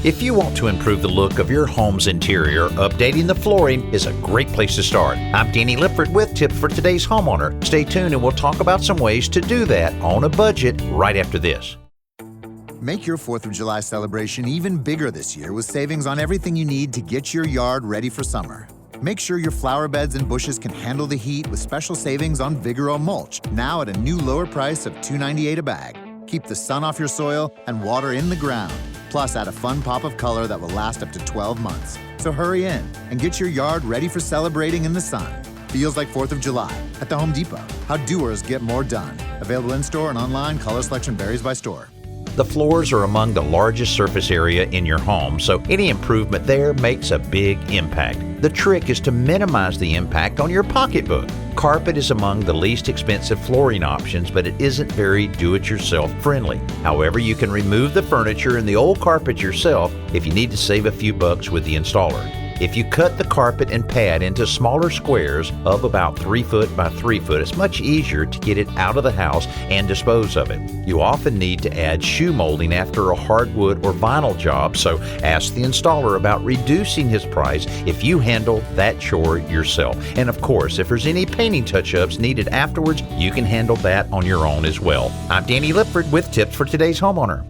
If you want to improve the look of your home's interior, updating the flooring is a great place to start. I'm Danny Lipford with tips for today's homeowner. Stay tuned and we'll talk about some ways to do that on a budget right after this. Make your 4th of July celebration even bigger this year with savings on everything you need to get your yard ready for summer. Make sure your flower beds and bushes can handle the heat with special savings on Vigoro mulch, now at a new lower price of $2.98 a bag. Keep the sun off your soil and water in the ground. Plus, add a fun pop of color that will last up to 12 months. So hurry in and get your yard ready for celebrating in the sun. Feels like 4th of July at the Home Depot. How doers get more done. Available in-store and online. Color selection varies by store. The floors are among the largest surface area in your home, so any improvement there makes a big impact. The trick is to minimize the impact on your pocketbook. Carpet is among the least expensive flooring options, but it isn't very do-it-yourself friendly. However, you can remove the furniture and the old carpet yourself if you need to save a few bucks with the installer. If you cut the carpet and pad into smaller squares of about 3 foot by 3 foot, it's much easier to get it out of the house and dispose of it. You often need to add shoe molding after a hardwood or vinyl job, so ask the installer about reducing his price if you handle that chore yourself. And of course, if there's any painting touch-ups needed afterwards, you can handle that on your own as well. I'm Danny Lipford with tips for today's homeowner.